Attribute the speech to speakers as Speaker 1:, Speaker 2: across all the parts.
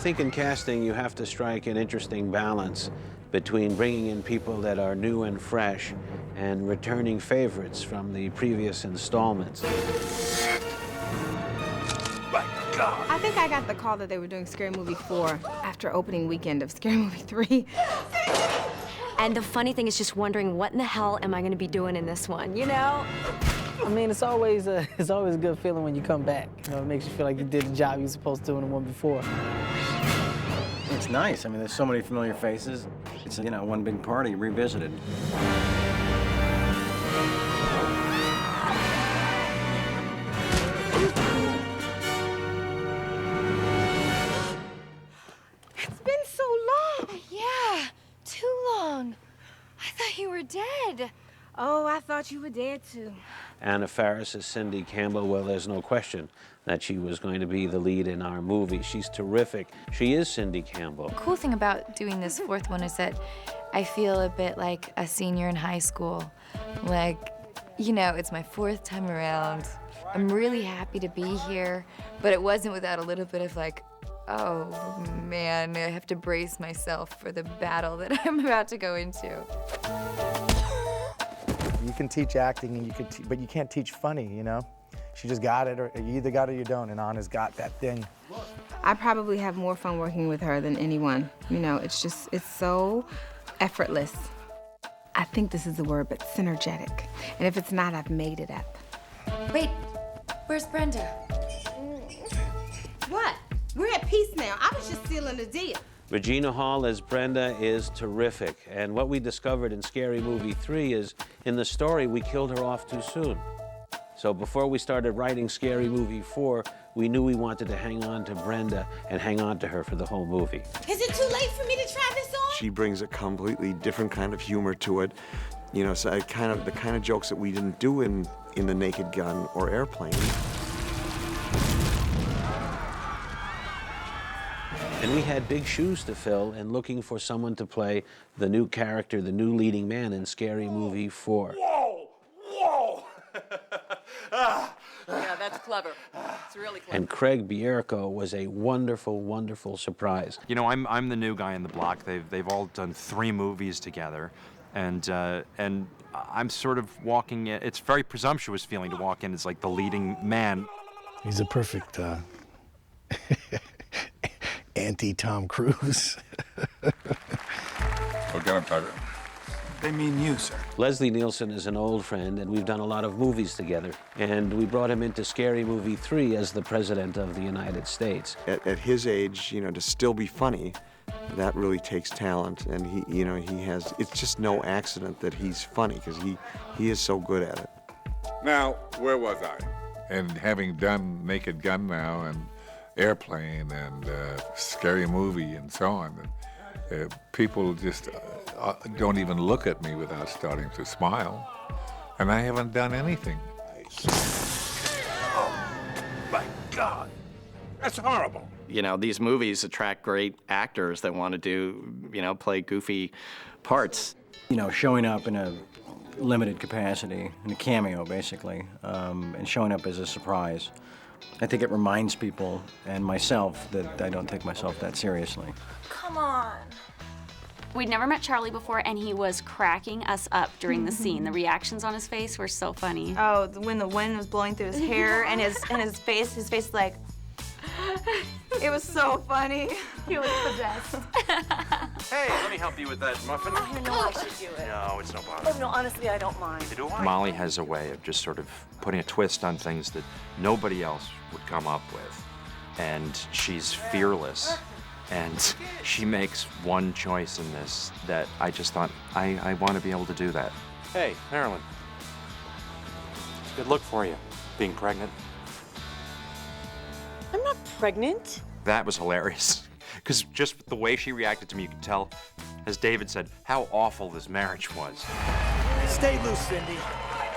Speaker 1: think in casting you have to strike an interesting balance between bringing in people that are new and fresh and returning favorites from the previous installments.
Speaker 2: My God!
Speaker 3: I think I got the call that they were doing Scary Movie 4 after opening weekend of Scary Movie 3.
Speaker 4: And the funny thing is just wondering, what in the hell am I going to be doing in this one, you know?
Speaker 5: I mean, it's always a good feeling when you come back. You know, it makes you feel like you did the job you were supposed to do in the one before.
Speaker 6: It's nice. I mean, there's so many familiar faces. It's, you know, one big party revisited.
Speaker 3: It's been so long.
Speaker 7: Yeah, too long. I thought you were dead.
Speaker 3: Oh, I thought you were dead too.
Speaker 1: Anna Faris is Cindy Campbell. Well, there's no question that she was going to be the lead in our movie. She's terrific. She is Cindy Campbell.
Speaker 7: The cool thing about doing this fourth one is that I feel a bit like a senior in high school. Like, you know, it's my fourth time around. I'm really happy to be here, but it wasn't without a little bit of like, oh man, I have to brace myself for the battle that I'm about to go into.
Speaker 8: You can teach acting, and but you can't teach funny, you know? She just got it, or you either got it or you don't, and Anna's got that thing.
Speaker 3: I probably have more fun working with her than anyone. You know, it's so effortless. I think this is the word, but synergetic. And if it's not, I've made it up.
Speaker 7: Wait, where's Brenda?
Speaker 3: What? We're at peace now. I was just sealing the deal.
Speaker 1: Regina Hall as Brenda is terrific. And what we discovered in Scary Movie 3 is, in the story, we killed her off too soon. So before we started writing Scary Movie 4, we knew we wanted to hang on to Brenda and hang on to her for the whole movie.
Speaker 3: Is it too late for me to try this on?
Speaker 9: She brings a completely different kind of humor to it. You know, so the kind of jokes that we didn't do in The Naked Gun or Airplane.
Speaker 1: And we had big shoes to fill in looking for someone to play the new character, the new leading man in Scary Movie 4.
Speaker 2: Whoa! Whoa!
Speaker 10: Yeah, that's clever. It's really clever.
Speaker 1: And Craig Bierko was a wonderful, wonderful surprise.
Speaker 11: You know, I'm the new guy in the block. They've all done 3 movies together, and I'm sort of walking in. It's a very presumptuous feeling to walk in as like the leading man.
Speaker 8: He's a perfect anti-Tom Cruise.
Speaker 2: Go get him, Tucker.
Speaker 9: They mean you, sir.
Speaker 1: Leslie Nielsen is an old friend, and we've done a lot of movies together. And we brought him into Scary Movie 3 as the President of the United States.
Speaker 9: At his age, you know, to still be funny, that really takes talent. And it's just no accident that he's funny, because he is so good at it.
Speaker 2: Now, where was I?
Speaker 12: And having done Naked Gun now, and Airplane, and Scary Movie, and so on, people just don't even look at me without starting to smile. And I haven't done anything.
Speaker 2: Oh, my God. That's horrible.
Speaker 6: You know, these movies attract great actors that want to do, you know, play goofy parts. You know, showing up in a limited capacity, in a cameo, basically, and showing up as a surprise. I think it reminds people, and myself, that I don't take myself that seriously.
Speaker 7: Come on.
Speaker 4: We'd never met Charlie before, and he was cracking us up during the scene. The reactions on his face were so funny.
Speaker 7: Oh, when the wind was blowing through his hair and his face like, it was so funny. He was possessed.
Speaker 11: Hey, let me help you with that muffin.
Speaker 7: You know I should do it.
Speaker 11: No, it's no bother.
Speaker 7: Oh, no, honestly, I don't mind.
Speaker 11: Do I? Molly has a way of just sort of putting a twist on things that nobody else would come up with. And she's fearless. And she makes one choice in this that I just thought, I want to be able to do that. Hey, Marilyn. It's a good look for you, being pregnant.
Speaker 10: I'm not pregnant.
Speaker 11: That was hilarious. Because just the way she reacted to me, you could tell, as David said, how awful this marriage was.
Speaker 8: Stay loose, Cindy.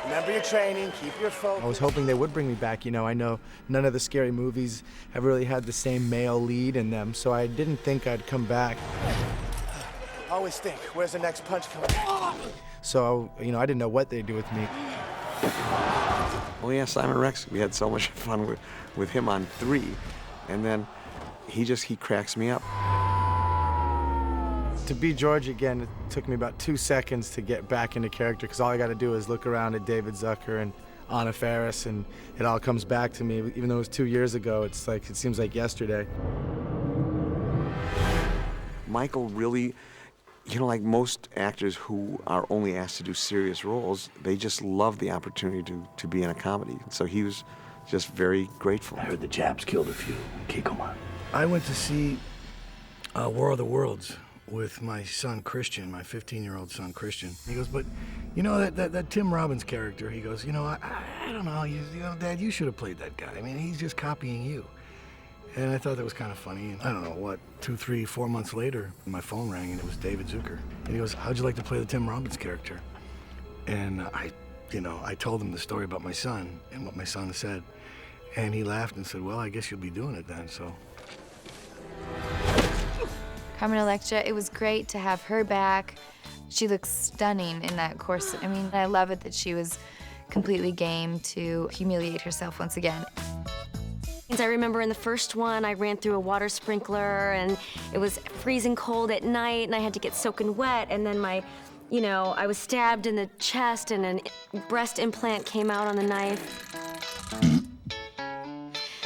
Speaker 8: Remember your training, keep your focus. I was hoping they would bring me back. You know, I know none of the Scary movies have really had the same male lead in them, so I didn't think I'd come back. Always think, where's the next punch coming? So, you know, I didn't know what they'd do with me.
Speaker 9: Oh yeah, Simon Rex. We had so much fun with him on 3. And then he cracks me up.
Speaker 8: To be George again, it took me about 2 seconds to get back into character, because all I got to do is look around at David Zucker and Anna Faris, and it all comes back to me. Even though it was 2 years ago, it seems like yesterday.
Speaker 9: Michael really, you know, like most actors who are only asked to do serious roles, they just love the opportunity to be in a comedy. So he was just very grateful.
Speaker 13: I heard the Japs killed a few. Kikoma.
Speaker 14: I went to see War of the Worlds with my son Christian, my 15-year-old son Christian. He goes, but you know that Tim Robbins character, he goes, you know, I don't know, you know, Dad, you should have played that guy. I mean, he's just copying you. And I thought that was kind of funny. And I don't know, what, 2, 3, 4 months later, my phone rang and it was David Zucker. And he goes, how'd you like to play the Tim Robbins character? And I told him the story about my son and what my son said. And he laughed and said, well, I guess you'll be doing it then, so.
Speaker 7: Carmen Electra, it was great to have her back. She looks stunning in that corset. I mean, I love it that she was completely game to humiliate herself once again.
Speaker 15: I remember in the first one, I ran through a water sprinkler and it was freezing cold at night and I had to get soaking wet, and then I was stabbed in the chest and a breast implant came out on the knife.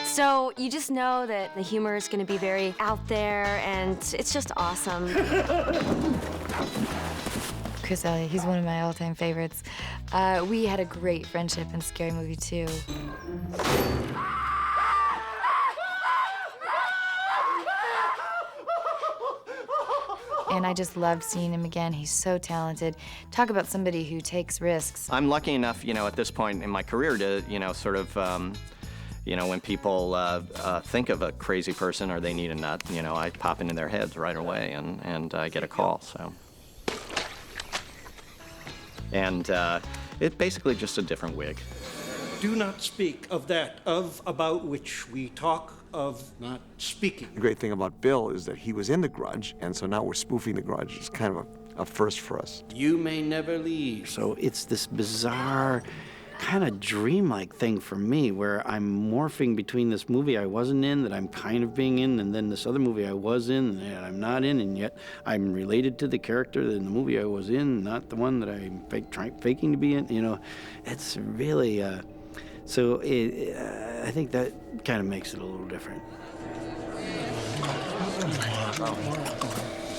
Speaker 15: So you just know that the humor is going to be very out there, and it's just awesome.
Speaker 7: Chris Elliott, he's one of my all-time favorites. We had a great friendship in Scary Movie 2. And I just loved seeing him again. He's so talented. Talk about somebody who takes risks.
Speaker 6: I'm lucky enough, you know, at this point in my career to, you know, sort of, you know, when people think of a crazy person or they need a nut, you know, I pop into their heads right away and I get a call, so. And it's basically just a different wig.
Speaker 16: Do not speak of that, about which we talk of not speaking.
Speaker 9: The great thing about Bill is that he was in The Grudge, and so now we're spoofing The Grudge. It's kind of a first for us.
Speaker 16: You may never leave.
Speaker 13: So it's this bizarre, kind of dreamlike thing for me, where I'm morphing between this movie I wasn't in, that I'm kind of being in, and then this other movie I was in, that I'm not in, and yet I'm related to the character in the movie I was in, not the one that I'm faking to be in. You know, it's really, so I think that kind of makes it a little different.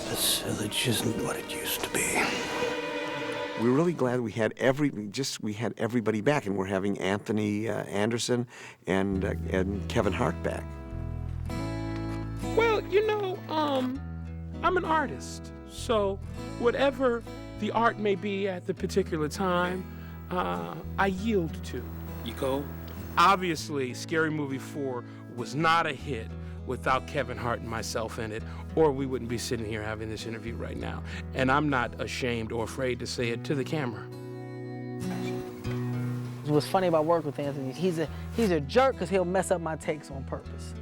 Speaker 14: This village isn't what it used to be.
Speaker 9: We're really glad we had everybody back, and we're having Anthony Anderson and Kevin Hart back.
Speaker 17: Well, you know, I'm an artist, so whatever the art may be at the particular time, I yield to.
Speaker 16: You go?
Speaker 17: Obviously, Scary Movie 4 was not a hit without Kevin Hart and myself in it, or we wouldn't be sitting here having this interview right now. And I'm not ashamed or afraid to say it to the camera.
Speaker 5: What's funny about working with Anthony, he's a jerk because he'll mess up my takes on purpose.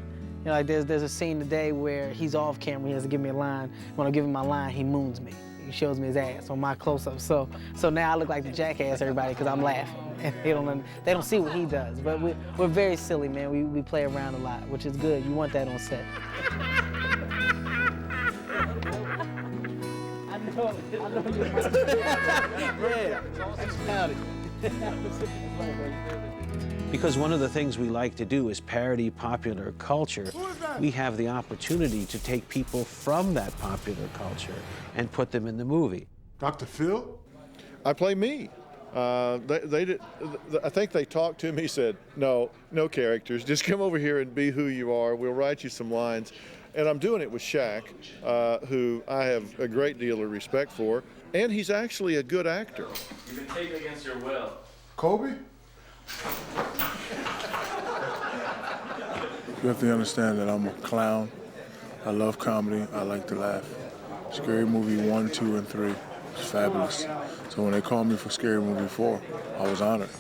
Speaker 5: You know, like there's a scene today where he's off camera, he has to give me a line. When I give him my line, he moons me. He shows me his ass on my close-up. So now I look like the jackass, everybody, because I'm laughing. And they don't see what he does. But we're very silly, man. We play around a lot, which is good. You want that on set. I know
Speaker 1: Because one of the things we like to do is parody popular culture. We have the opportunity to take people from that popular culture and put them in the movie.
Speaker 18: Dr. Phil?
Speaker 19: I play me. They did. I think they talked to me, said, no characters. Just come over here and be who you are. We'll write you some lines. And I'm doing it with Shaq, who I have a great deal of respect for. And he's actually a good actor.
Speaker 20: You've been taken against your will.
Speaker 18: Kobe? You have to understand that I'm a clown. I love comedy. I like to laugh. Scary Movie 1, 2, and 3 was fabulous. So when they called me for Scary Movie 4, I was honored.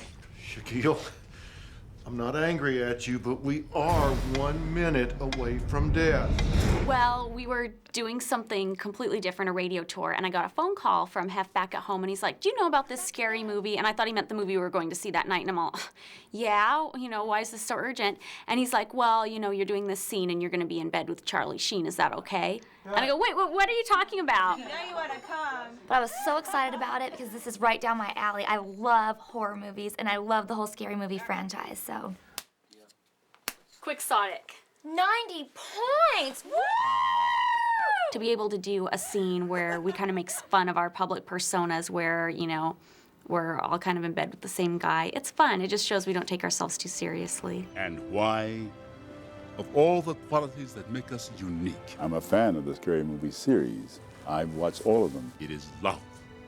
Speaker 21: Shaquille, I'm not angry at you, but we are 1 minute away from death.
Speaker 4: Well, we were doing something completely different, a radio tour, and I got a phone call from Hef back at home, and he's like, do you know about this scary movie? And I thought he meant the movie we were going to see that night, and I'm all, yeah, why is this so urgent? And he's like, well, you're doing this scene, and you're going to be in bed with Charlie Sheen. Is that okay? And I go, wait, what are you talking about?
Speaker 10: Now you want to come.
Speaker 7: But I was so excited about it because this is right down my alley. I love horror movies, and I love the whole Scary Movie franchise, so.
Speaker 4: Quixotic.
Speaker 7: 90 points! Woo!
Speaker 4: To be able to do a scene where we kind of make fun of our public personas where, we're all kind of in bed with the same guy, it's fun. It just shows we don't take ourselves too seriously.
Speaker 2: And why? Of all the qualities that make us unique,
Speaker 21: I'm a fan of the Scary Movie series. I've watched all of them.
Speaker 2: it is love.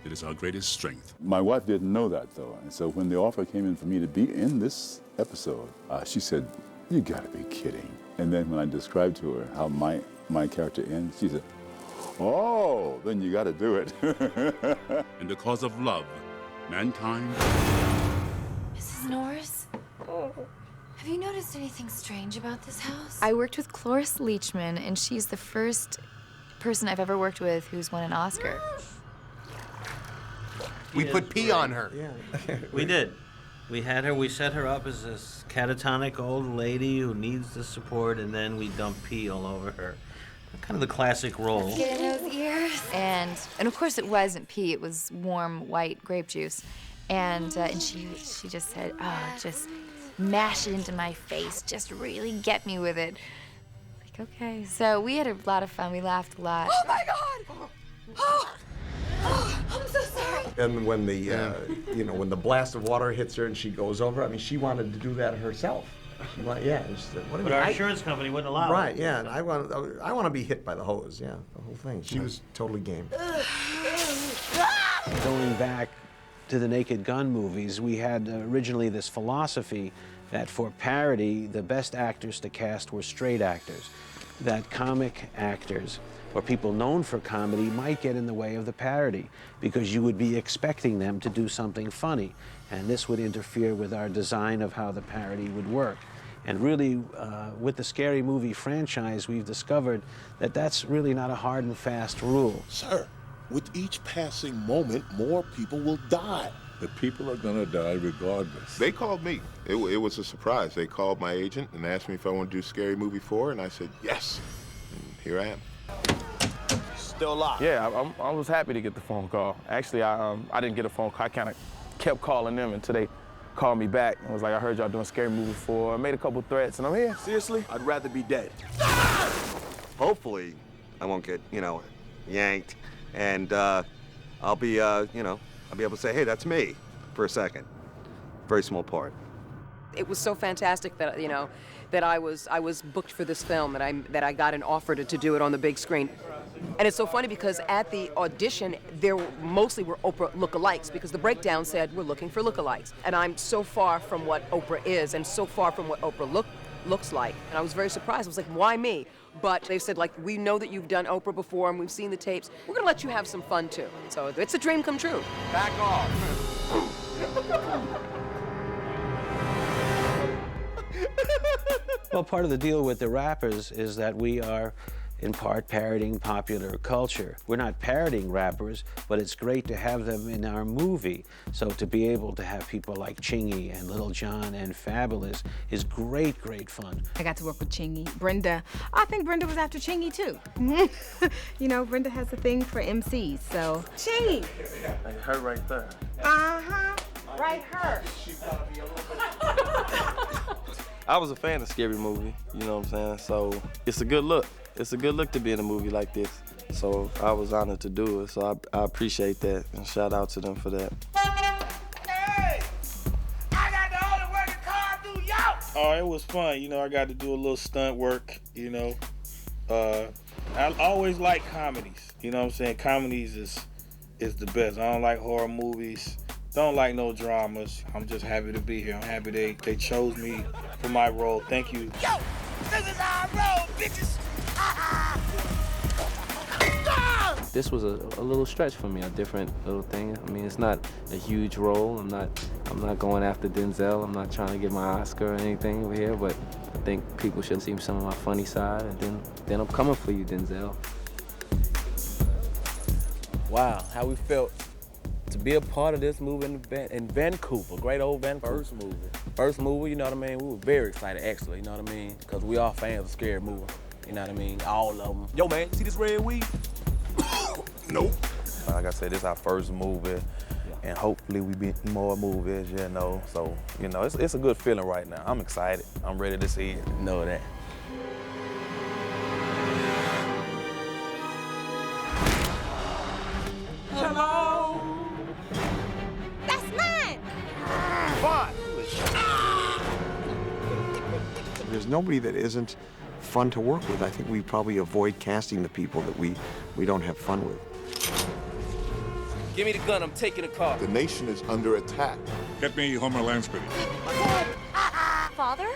Speaker 2: It is our greatest strength.
Speaker 21: My wife didn't know that, though, and so when the offer came in for me to be in this episode, she said, you gotta be kidding. And then when I described to her how my character ends, she said, oh, then you gotta do it.
Speaker 2: In the cause of love, mankind.
Speaker 7: Mrs. Norris? Have you noticed anything strange about this house?
Speaker 3: I
Speaker 7: worked with Cloris Leachman, and she's the first person I've ever worked with who's won an Oscar.
Speaker 22: We put pee on her.
Speaker 1: Yeah. We did. We had her, we set her up as this catatonic old lady who needs the support, and then we dump pee all over her. Kind of the classic role.
Speaker 7: Get in those ears. And of course it wasn't pee, it was warm white grape juice. And she just said, oh, just mash it into my face, just really get me with it. Like, okay. So we had a lot of fun, we laughed a lot.
Speaker 10: Oh my God! Oh, I'm so sorry.
Speaker 9: And when the, when the blast of water hits her and she goes over, I mean, she wanted to do that herself. She wanted, yeah. She said, what do you
Speaker 1: But our
Speaker 9: mean?
Speaker 1: insurance company wouldn't allow it.
Speaker 9: Right, yeah. And I want to be hit by the hose, yeah, the whole thing. She was totally game.
Speaker 1: Going back to the Naked Gun movies, we had originally this philosophy that for parody, the best actors to cast were straight actors. That comic actors or people known for comedy might get in the way of the parody because you would be expecting them to do something funny, and this would interfere with our design of how the parody would work. And really, with the Scary Movie franchise, we've discovered that that's really not a hard and fast rule.
Speaker 2: Sir, with each passing moment, more people will die.
Speaker 12: The people are gonna die regardless.
Speaker 18: They called me. It was a surprise. They called my agent and asked me if I want to do Scary Movie 4, and I said yes. And here I am.
Speaker 22: Still locked.
Speaker 23: Yeah, I was happy to get the phone call. Actually, I didn't get a phone call. I kind of kept calling them until they called me back and was like, I heard y'all doing Scary Movie 4. I made a couple threats, and I'm here.
Speaker 22: Seriously? I'd rather be dead.
Speaker 9: Hopefully, I won't get, yanked, and I'll be, I'll be able to say, hey, that's me, for a second. Very small part.
Speaker 10: It was so fantastic that that I was booked for this film, that I got an offer to do it on the big screen. And it's so funny because at the audition, there mostly were Oprah lookalikes because the breakdown said we're looking for lookalikes. And I'm so far from what Oprah is and so far from what Oprah looks like. And I was very surprised. I was like, why me? But they said, like, we know that you've done Oprah before and we've seen the tapes. We're gonna let you have some fun too. So it's a dream come true.
Speaker 22: Back off.
Speaker 1: Well, part of the deal with the rappers is that we are, in part, parodying popular culture. We're not parodying rappers, but it's great to have them in our movie. So to be able to have people like Chingy and Little John and Fabulous is great, great fun.
Speaker 3: I got to work with Chingy. Brenda, I think Brenda was after Chingy too. Brenda has a thing for MCs, so. Chingy!
Speaker 23: Like her right there.
Speaker 3: Uh-huh, right her.
Speaker 23: I was a fan of Scary Movie, you know what I'm saying? So it's a good look. It's a good look to be in a movie like this. So I was honored to do it. So I appreciate that, and shout out to them for that.
Speaker 22: Hey! I got the only working car through y'all!
Speaker 23: Oh, it was fun. I got to do a little stunt work, I always like comedies. You know what I'm saying? Comedies is the best. I don't like horror movies. Don't like no dramas. I'm just happy to be here. I'm happy they chose me for my role. Thank you.
Speaker 22: Yo! This is our road, bitches!
Speaker 24: This was a little stretch for me, a different little thing. I mean, it's not a huge role. I'm not going after Denzel. I'm not trying to get my Oscar or anything over here, but I think people should see some of my funny side, and then I'm coming for you, Denzel.
Speaker 6: Wow, how we felt to be a part of this movie in Vancouver, great old Vancouver. First movie, you know what I mean? We were very excited, actually, you know what I mean? Because we are fans of scary movies, you know what I mean? All of them. Yo, man, see this red weed?
Speaker 8: Nope. Like I said, this is our first movie, and hopefully we be in more movies, you know. So, you know, it's a good feeling right now. I'm excited. I'm ready to see it.
Speaker 6: Know that.
Speaker 22: Hello? That's mine!
Speaker 8: Fun!
Speaker 9: There's nobody that isn't fun to work with. I think we probably avoid casting the people that we don't have fun with.
Speaker 6: Give me the gun, I'm taking the car.
Speaker 2: The nation is under attack.
Speaker 12: Get me Homer Lansbury.
Speaker 4: Father?